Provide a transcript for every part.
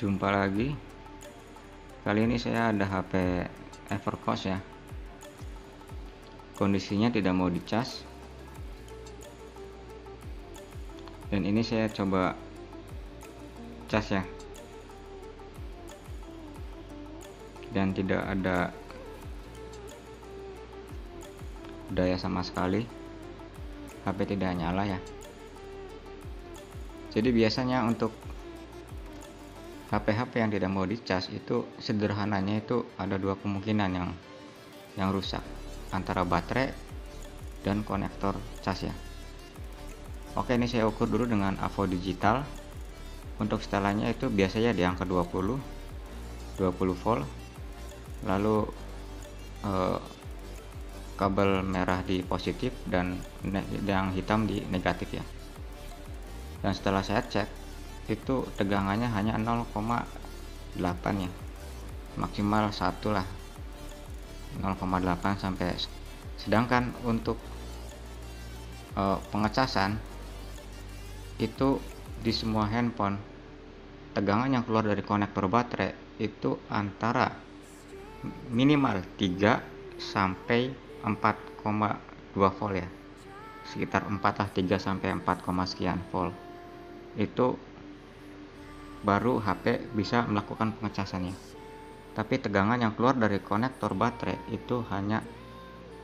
Jumpa lagi. Kali ini saya ada HP Evercost ya. Kondisinya tidak mau dicas. Dan ini saya coba cas ya. Dan tidak ada daya sama sekali. HP tidak nyala ya. Jadi biasanya untuk HP-HP yang tidak mau dicas itu sederhananya itu ada dua kemungkinan yang rusak, antara baterai dan konektor cas ya. Oke, ini saya ukur dulu dengan Avo Digital. Untuk setelannya itu biasanya di angka 20 volt. Lalu kabel merah di positif dan yang hitam di negatif ya. Dan setelah saya cek itu tegangannya hanya 0,8 ya, maksimal 1 lah, 0,8 sampai. Sedangkan untuk pengecasan itu di semua handphone tegangan yang keluar dari konektor baterai itu antara minimal 3 sampai 4,2 volt ya, sekitar 4 lah, 3 sampai 4, sekian volt. Itu baru HP bisa melakukan pengecasannya. Tapi tegangan yang keluar dari konektor baterai itu hanya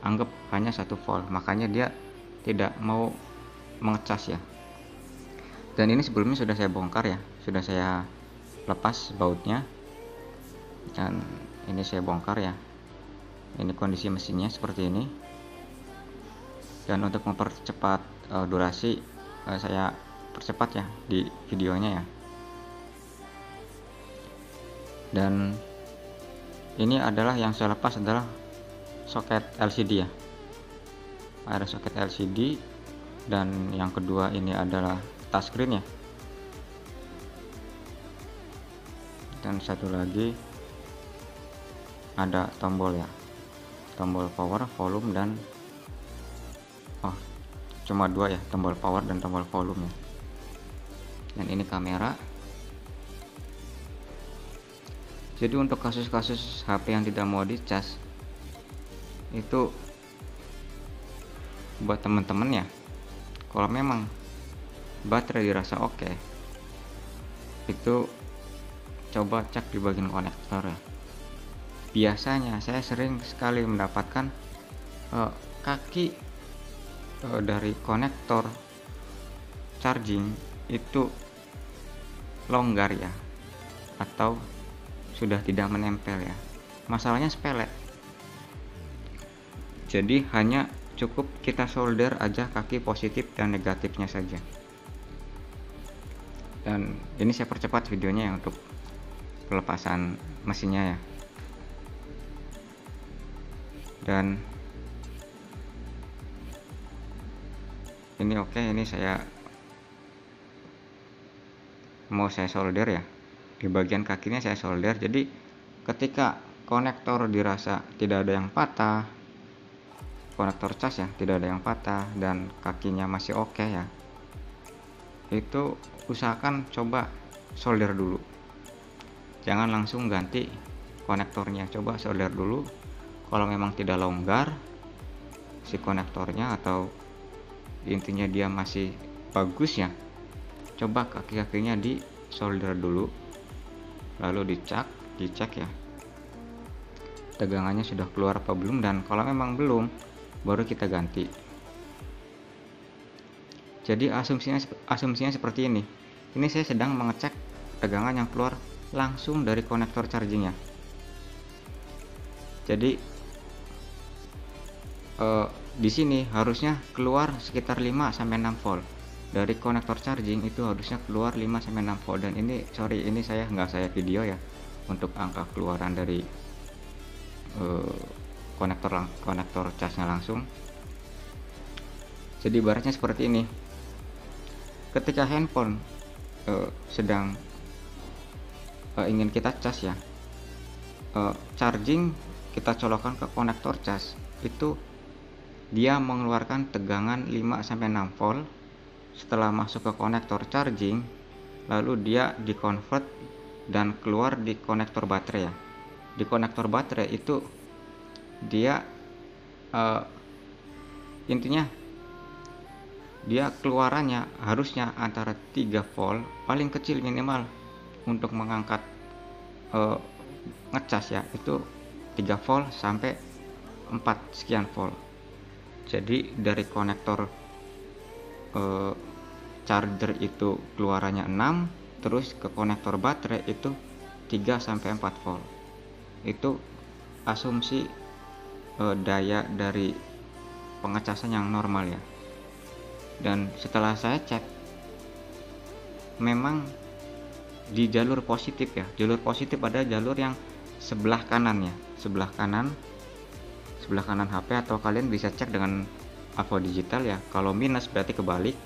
1 volt, makanya dia tidak mau mengecas ya. Dan ini sebelumnya sudah saya bongkar ya, sudah saya lepas bautnya, dan ini saya bongkar ya. Ini kondisi mesinnya seperti ini. Dan untuk mempercepat durasi, saya percepat ya di videonya ya. Dan ini adalah yang saya lepas adalah soket LCD ya, ada soket LCD. Dan yang kedua ini adalah touchscreen ya. Dan satu lagi ada tombol ya, tombol power, volume, dan cuma 2 ya, tombol power dan tombol volume ya. Dan ini kamera. Jadi untuk kasus-kasus HP yang tidak mau dicas itu buat teman-teman ya, kalau memang baterai dirasa oke, itu coba cek di bagian konektor ya. Biasanya saya sering sekali mendapatkan kaki dari konektor charging itu longgar ya, atau sudah tidak menempel ya. Masalahnya sepele, jadi hanya cukup kita solder aja kaki positif dan negatifnya saja. Dan ini saya percepat videonya ya untuk pelepasan mesinnya ya. Dan ini oke, ini saya mau solder ya, di bagian kakinya saya solder. Jadi ketika konektor dirasa tidak ada yang patah, konektor cas ya tidak ada yang patah dan kakinya masih oke ya, itu usahakan coba solder dulu, jangan langsung ganti konektornya. Coba solder dulu. Kalau memang tidak longgar si konektornya, atau intinya dia masih bagus ya, coba kaki-kakinya di solder dulu, lalu dicek ya tegangannya sudah keluar apa belum. Dan kalau memang belum, baru kita ganti. Jadi asumsinya seperti ini. Ini saya sedang mengecek tegangan yang keluar langsung dari konektor chargingnya. Jadi di sini harusnya keluar sekitar 5 sampai 6 volt dari konektor charging, itu harusnya keluar 5 sampai 6 volt. Dan ini ini saya nggak video ya untuk angka keluaran dari konektor casnya langsung. Jadi ibaratnya seperti ini. Ketika handphone sedang ingin kita cas ya, charging kita colokkan ke konektor cas, itu dia mengeluarkan tegangan 5 sampai 6 volt. Setelah masuk ke konektor charging, lalu dia dikonvert dan keluar di konektor baterai ya. Di konektor baterai itu dia intinya dia keluarannya harusnya antara 3 volt paling kecil minimal untuk mengangkat ngecas ya, itu 3 volt sampai 4 sekian volt. Jadi dari konektor charger itu keluarannya 6, terus ke konektor baterai itu 3 sampai 4 volt. Itu asumsi daya dari pengecasan yang normal ya. Dan setelah saya cek, memang di jalur positif ya, jalur positif ada jalur yang sebelah kanan ya, sebelah kanan HP, atau kalian bisa cek dengan Avo Digital ya. Kalau minus berarti kebalik,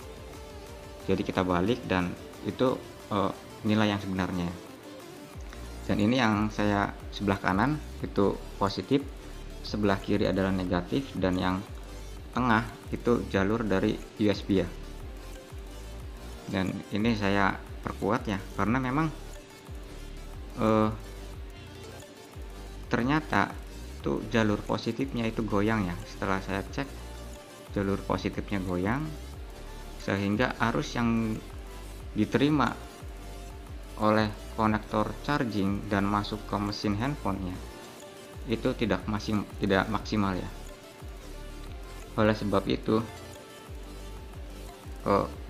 jadi kita balik, dan itu nilai yang sebenarnya. Dan ini yang saya sebelah kanan itu positif, sebelah kiri adalah negatif, dan yang tengah itu jalur dari USB ya. Dan ini saya perkuat ya, karena memang ternyata tuh jalur positifnya itu goyang ya. Setelah saya cek, jalur positifnya goyang, sehingga arus yang diterima oleh konektor charging dan masuk ke mesin handphonenya itu tidak maksimal ya. Oleh sebab itu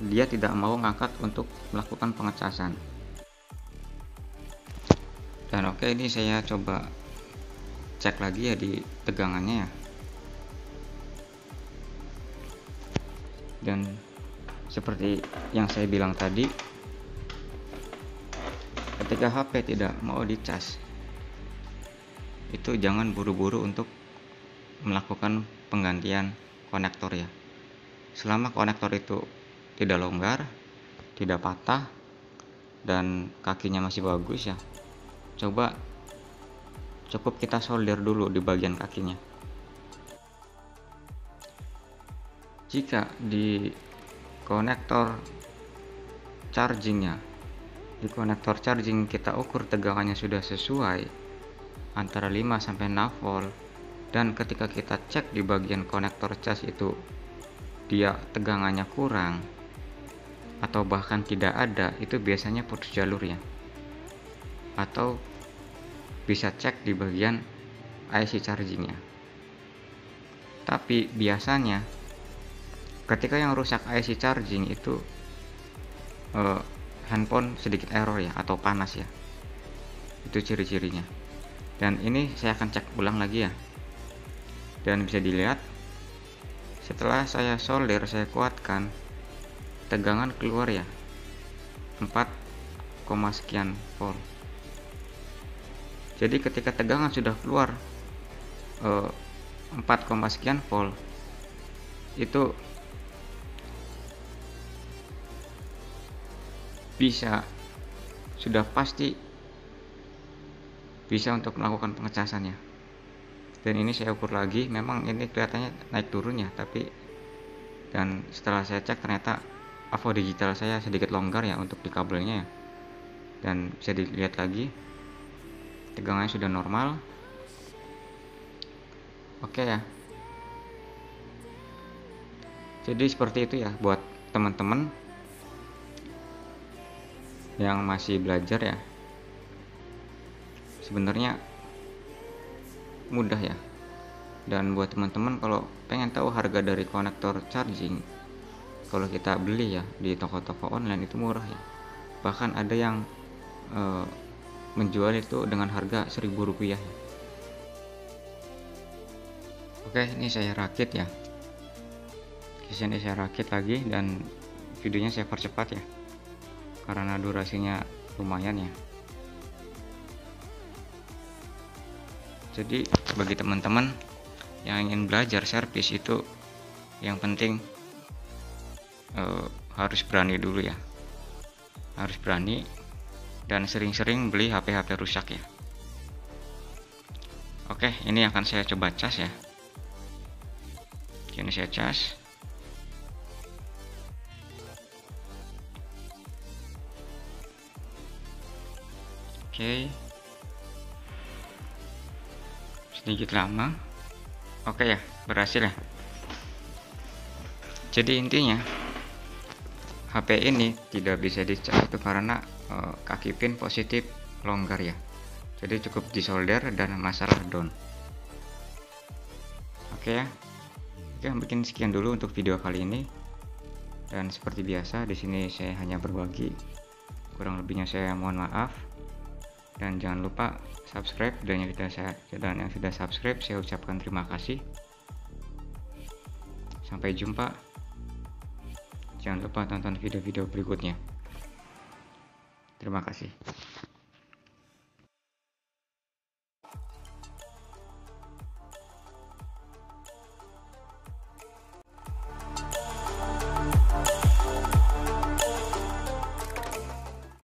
dia tidak mau ngangkat untuk melakukan pengecasan. Dan oke, ini saya coba cek lagi ya di tegangannya ya. Dan seperti yang saya bilang tadi, ketika HP tidak mau dicas, itu jangan buru-buru untuk melakukan penggantian konektor ya. Selama konektor itu tidak longgar, tidak patah, dan kakinya masih bagus ya, cukup kita solder dulu di bagian kakinya. Jika di konektor chargingnya, di konektor charging kita ukur tegangannya sudah sesuai antara 5 sampai 6 volt, dan ketika kita cek di bagian konektor cas itu dia tegangannya kurang atau bahkan tidak ada, itu biasanya putus jalur ya. Atau bisa cek di bagian IC chargingnya. Tapi biasanya ketika yang rusak IC charging itu handphone sedikit error ya, atau panas ya. Itu ciri-cirinya. Dan ini saya akan cek ulang lagi ya. Dan bisa dilihat, setelah saya solder, saya kuatkan, tegangan keluar ya 4, sekian volt. Jadi ketika tegangan sudah keluar 4, sekian volt, itu sudah pasti bisa untuk melakukan pengecasannya. Dan ini saya ukur lagi, memang ini kelihatannya naik turun ya, dan setelah saya cek ternyata Avo Digital saya sedikit longgar ya untuk di kabelnya ya. Dan bisa dilihat lagi tegangannya sudah normal. Oke ya. Jadi seperti itu ya buat teman-teman yang masih belajar ya. Sebenarnya mudah ya. Dan buat teman-teman kalau pengen tahu harga dari konektor charging, kalau kita beli ya di toko-toko online itu murah ya. Bahkan ada yang menjual itu dengan harga Rp1.000 ya. Oke, ini saya rakit ya. Di sini saya rakit lagi, dan videonya saya percepat ya, karena durasinya lumayan ya. Jadi bagi teman-teman yang ingin belajar servis itu, yang penting harus berani dulu ya, harus berani, dan sering-sering beli HP-HP rusak ya. Oke, ini akan saya coba cas ya. Ini saya cas. Oke, sedikit lama. Oke ya, berhasil ya. Jadi intinya HP ini tidak bisa dicas itu karena kaki pin positif longgar ya. Jadi cukup disolder dan masalah down. Oke ya. Oke, mungkin sekian dulu untuk video kali ini. Dan seperti biasa di sini saya hanya berbagi. Kurang lebihnya saya mohon maaf. Dan jangan lupa subscribe, dan yang sudah subscribe saya ucapkan terima kasih. Sampai jumpa. Jangan lupa tonton video-video berikutnya. Terima kasih.